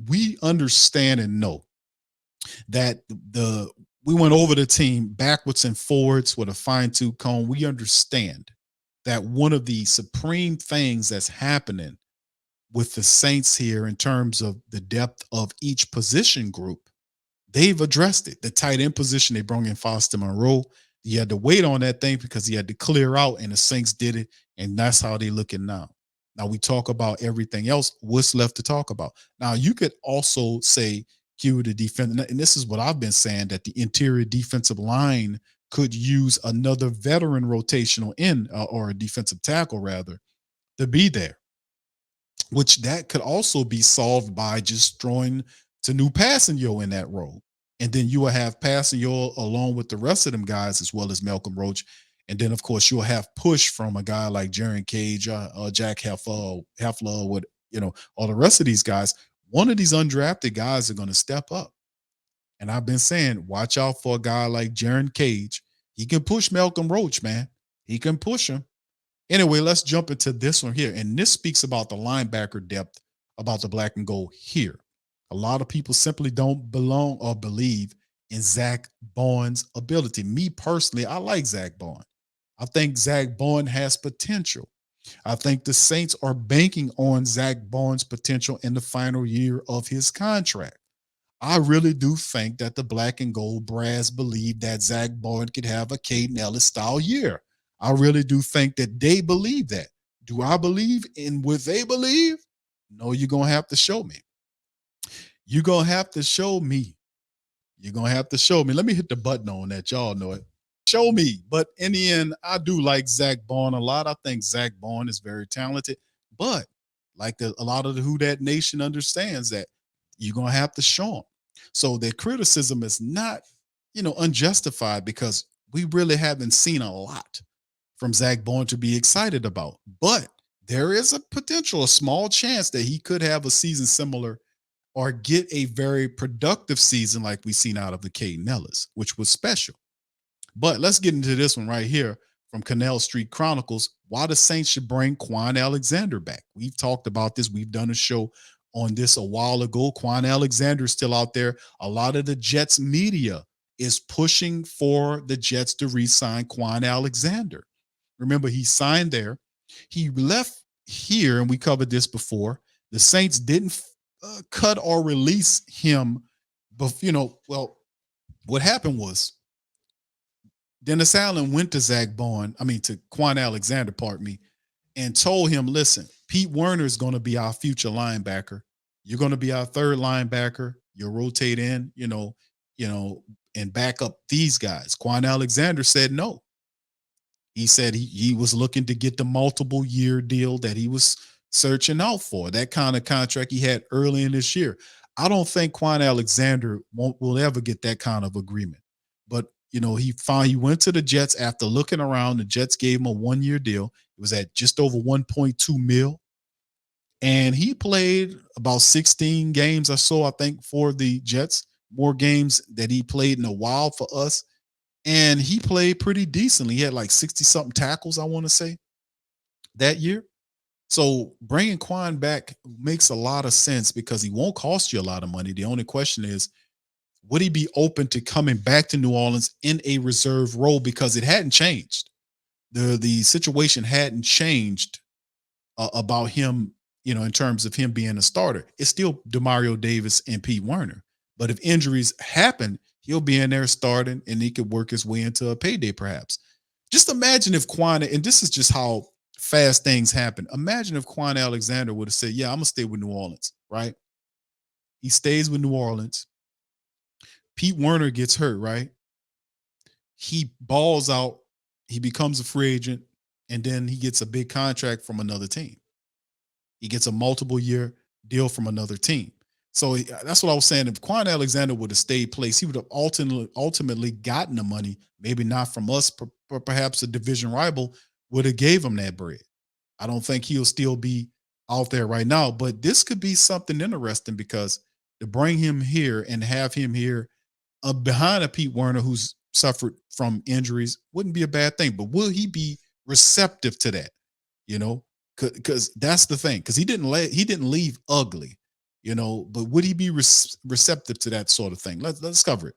we understand and know that we went over the team backwards and forwards with a fine tooth comb. We understand that one of the supreme things that's happening with the Saints here in terms of the depth of each position group, they've addressed it. The tight end position, they brought in Foster Monroe. You had to wait on that thing because he had to clear out, and the Saints did it, and that's how they looking now. Now we talk about everything else. What's left to talk about? Now you could also say cue the defense, and this is what I've been saying, that the interior defensive line could use another veteran rotational end or a defensive tackle rather to be there, which that could also be solved by just throwing to new Passanio in that role. And then you will have Passanio along with the rest of them guys, as well as Malcolm Roach. And then, of course, you'll have push from a guy like Jaron Cage, Jack Heffler, with all the rest of these guys. One of these undrafted guys are going to step up. And I've been saying, watch out for a guy like Jaron Cage. He can push Malcolm Roach, man. He can push him. Anyway, let's jump into this one here. And this speaks about the linebacker depth about the black and gold here. A lot of people simply don't belong or believe in Zach Bond's ability. Me personally, I like Zach Bond. I think Zach Bond has potential. I think the Saints are banking on Zach Bond's potential in the final year of his contract. I really do think that the black and gold brass believe that Zach Bond could have a Caden Ellis style year. I really do think that they believe that. Do I believe in what they believe? No, you're going to have to show me. You're going to have to show me. You're going to have to show me. Let me hit the button on that. Y'all know it. Show me. But in the end, I do like Zach Bond a lot. I think Zach Bond is very talented. But like a lot of the Who Dat Nation understands that you're going to have to show them. So their criticism is not, unjustified because we really haven't seen a lot from Zach Bond to be excited about. But there is a potential, a small chance that he could have a season similar or get a very productive season like we seen out of the Caden Ellis, which was special. But let's get into this one right here from Canal Street Chronicles. Why the Saints should bring Kwon Alexander back. We've talked about this. We've done a show on this a while ago. Kwon Alexander is still out there. A lot of the Jets media is pushing for the Jets to re-sign Kwon Alexander. Remember, he signed there. He left here, and we covered this before. The Saints didn't cut or release him. But, what happened was Dennis Allen went to to Kwon Alexander, pardon me, and told him, listen, Pete Werner is going to be our future linebacker. You're going to be our third linebacker. You'll rotate in, and back up these guys. Kwon Alexander said no. He said he was looking to get the multiple year deal that he was searching out for, that kind of contract he had early in this year. I don't think Kwon Alexander will ever get that kind of agreement. But, he went to the Jets after looking around. The Jets gave him a 1-year deal. It was at just over 1.2 mil. And he played about 16 games or so, I think, for the Jets, more games that he played in a while for us. And he played pretty decently. He had like 60 something tackles, I want to say, that year. So bringing Kwon back makes a lot of sense because he won't cost you a lot of money. The only question is, would he be open to coming back to New Orleans in a reserve role? Because it hadn't changed. The situation hadn't changed about him, in terms of him being a starter. It's still Demario Davis and Pete Werner. But if injuries happen, he'll be in there starting and he could work his way into a payday perhaps. Just imagine if Kwon, and this is just how fast things happen. Imagine if Kwon Alexander would have said, yeah, I'm going to stay with New Orleans, right? He stays with New Orleans. Pete Werner gets hurt, right? He balls out. He becomes a free agent, and then he gets a big contract from another team. He gets a multiple year deal from another team. So that's what I was saying. If Kwon Alexander would have stayed placed, he would have ultimately gotten the money, maybe not from us, but perhaps a division rival would have gave him that bread. I don't think he'll still be out there right now, but this could be something interesting because to bring him here and have him here behind a Pete Werner who's suffered from injuries wouldn't be a bad thing. But will he be receptive to that? Because that's the thing. Because he didn't leave ugly. But would he be receptive to that sort of thing? Let's cover it.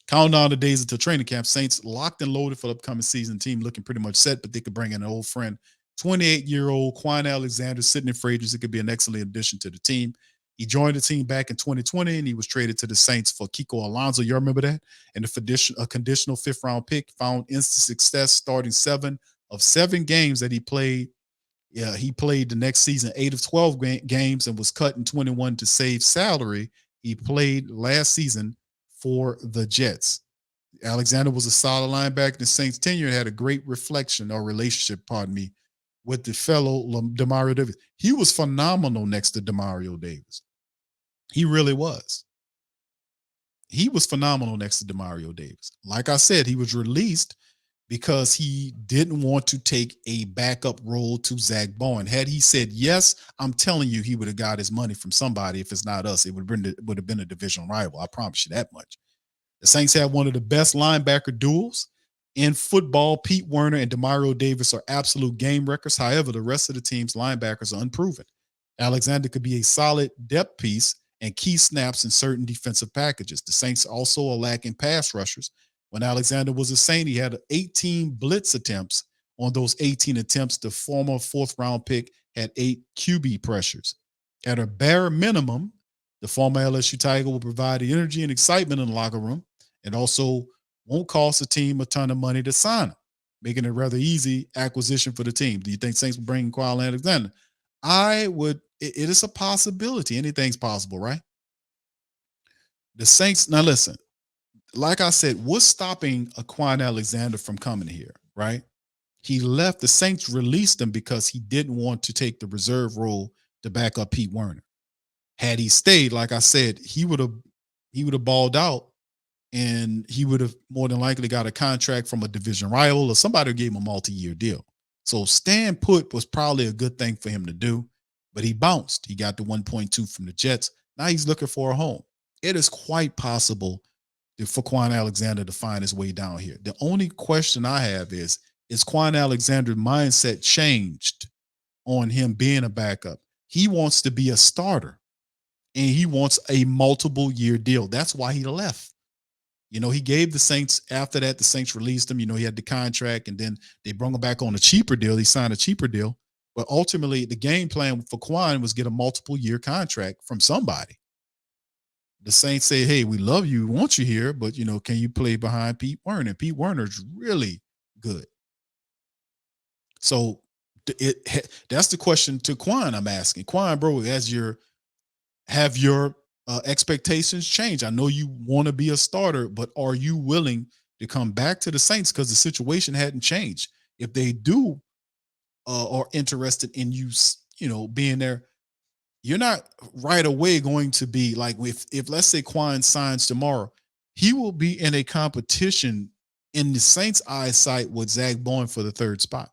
Counting down the days until training camp, Saints locked and loaded for the upcoming season. Team looking pretty much set, but they could bring in an old friend, 28-year-old Kwon Alexander, sitting in free agency. It could be an excellent addition to the team. He joined the team back in 2020, and he was traded to the Saints for Kiko Alonso. You remember that? And a conditional fifth-round pick, found instant success starting 7 of 7 games that he played. Yeah, he played the next season 8 of 12 games and was cut in 21 to save salary. He played last season for the Jets. Alexander was a solid linebacker. The Saints' tenure had a great reflection or relationship, pardon me, with the fellow Demario Davis. He was phenomenal next to Demario Davis. He really was. He was phenomenal next to Demario Davis. Like I said, he was released because he didn't want to take a backup role to Zach Bowen. Had he said yes, I'm telling you, he would have got his money from somebody. If it's not us, it would have been a divisional rival. I promise you that much. The Saints have one of the best linebacker duels in football. Pete Werner and Demario Davis are absolute game wreckers. However, the rest of the team's linebackers are unproven. Alexander could be a solid depth piece and key snaps in certain defensive packages. The Saints also are lacking pass rushers. When Alexander was a Saint, he had 18 blitz attempts. On those 18 attempts, the former fourth-round pick had 8 QB pressures. At a bare minimum, the former LSU Tiger will provide the energy and excitement in the locker room, and also won't cost the team a ton of money to sign him, making it a rather easy acquisition for the team. Do you think Saints will bring Kwon Alexander? I would. It is a possibility. Anything's possible, right? The Saints. Now, listen. Like I said, what's stopping Kwon Alexander from coming here, right? He left. The Saints released him because he didn't want to take the reserve role to back up Pete Werner. Had he stayed, like I said, he would have balled out, and he would have more than likely got a contract from a division rival or somebody who gave him a multi-year deal. So staying put was probably a good thing for him to do, but he bounced. He got the 1.2 from the Jets. Now he's looking for a home. It is quite possible for Kwon Alexander to find his way down here. The only question I have is Kwon Alexander's mindset changed on him being a backup? He wants to be a starter, and he wants a multiple year deal. That's why he left. He gave the Saints, after that, the Saints released him. He had the contract, and then they brought him back on a cheaper deal. He signed a cheaper deal. But ultimately, the game plan for Kwon was get a multiple year contract from somebody. The Saints say, hey, we love you, we want you here, but, can you play behind Pete Werner? Pete Werner's really good. So that's the question to Kwon I'm asking. Kwon, bro, have your expectations changed? I know you want to be a starter, but are you willing to come back to the Saints because the situation hadn't changed? If they do are interested in you, being there, you're not right away going to be like, if let's say Kwon signs tomorrow, he will be in a competition in the Saints' eyesight with Zach Bowen for the third spot,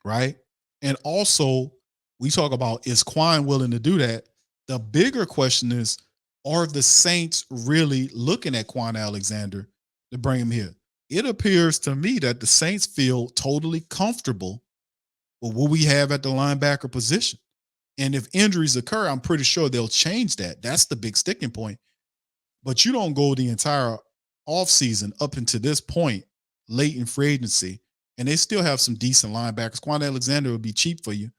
right? And also, we talk about, is Kwon willing to do that? The bigger question is, are the Saints really looking at Kwon Alexander to bring him here? It appears to me that the Saints feel totally comfortable with what we have at the linebacker position. And if injuries occur, I'm pretty sure they'll change that. That's the big sticking point. But you don't go the entire offseason up until this point, late in free agency, and they still have some decent linebackers. Kwon Alexander would be cheap for you.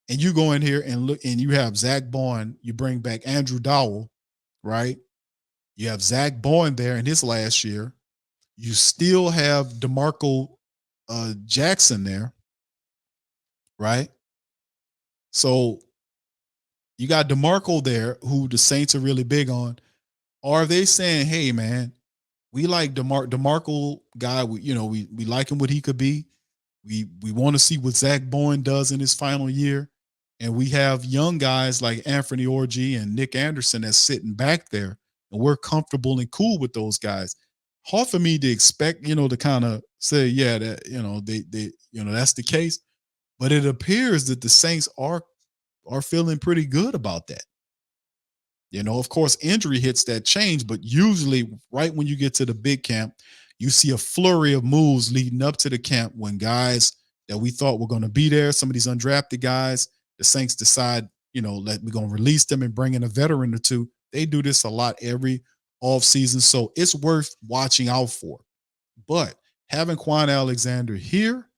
And you go in here and look, and you have Zach Bowen, you bring back Andrew Dowell, right? You have Zach Bowen there in his last year. You still have DeMarco Jackson there, right? So you got DeMarco there, who the Saints are really big on. Are they saying, hey, man, we like DeMarco guy, we like him what he could be. We want to see what Zach Bowen does in his final year. And we have young guys like Anthony Orgy and Nick Anderson that's sitting back there, and we're comfortable and cool with those guys. Hard for me to expect, to kind of say, yeah, that, that's the case. But it appears that the Saints are feeling pretty good about that. Of course, injury hits that change, but usually right when you get to the big camp, you see a flurry of moves leading up to the camp when guys that we thought were going to be there, some of these undrafted guys, the Saints decide we're gonna release them and bring in a veteran or two. They do this a lot every offseason, so it's worth watching out for. But having Quan Alexander here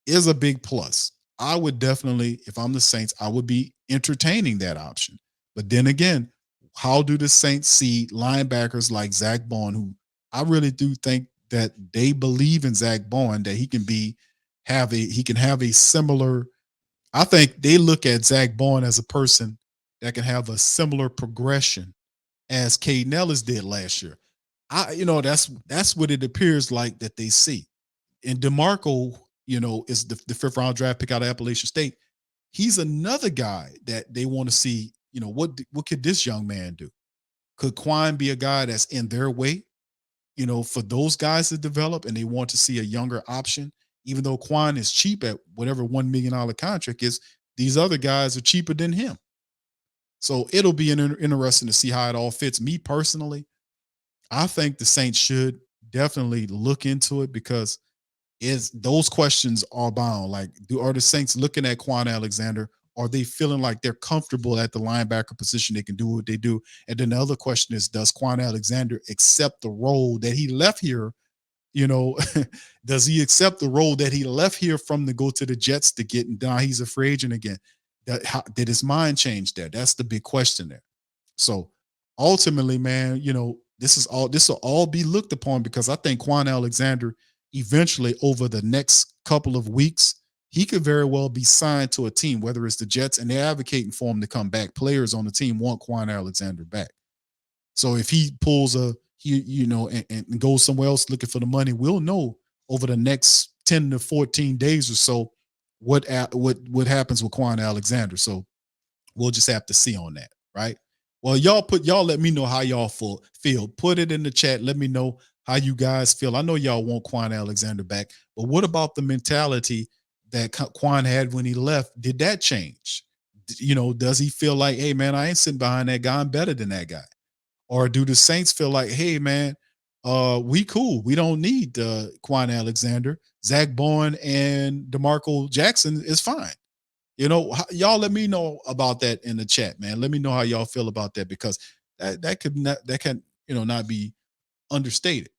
is a big plus. I would definitely, if I'm the Saints, I would be entertaining that option. But then again, how do the Saints see linebackers like Zach Bond, who I really do think that they believe in Zach Bond, that he can have a similar. I think they look at Zach Bond as a person that can have a similar progression as Caden Ellis did last year. That's what it appears like that they see. And DeMarco, is the fifth round draft pick out of Appalachian State. He's another guy that they want to see. What could this young man do? Could Quine be a guy that's in their way? For those guys to develop, and they want to see a younger option, even though Quine is cheap at whatever $1 million contract is. These other guys are cheaper than him. So it'll be interesting to see how it all fits. Me personally, I think the Saints should definitely look into it because is those questions are bound. Like, are the Saints looking at Quan Alexander? Are they feeling like they're comfortable at the linebacker position? They can do what they do. And then the other question is, does Quan Alexander accept the role that he left here? You know, does he accept the role that he left here from to go to the Jets to get? And now he's a free agent again. Did his mind change there? That's the big question there. So ultimately, man, this will all be looked upon because I think Quan Alexander eventually over the next couple of weeks, he could very well be signed to a team, whether it's the Jets, and they're advocating for him to come back. Players on the team want Quan Alexander back. So if he pulls and goes somewhere else looking for the money, we'll know over the next 10 to 14 days or so what happens with Quan Alexander. So we'll just have to see on that, right? Well, y'all let me know how y'all feel. Put it in the chat. Let me know how you guys feel. I know y'all want Quan Alexander back, but what about the mentality that Quan had when he left? Did that change? Does he feel like, hey man, I ain't sitting behind that guy, I'm better than that guy? Or do the Saints feel like, hey man, we cool. We don't need Quan Alexander. Zach Bourne and DeMarco Jackson is fine. Y'all let me know about that in the chat, man. Let me know how y'all feel about that because that can not be understated.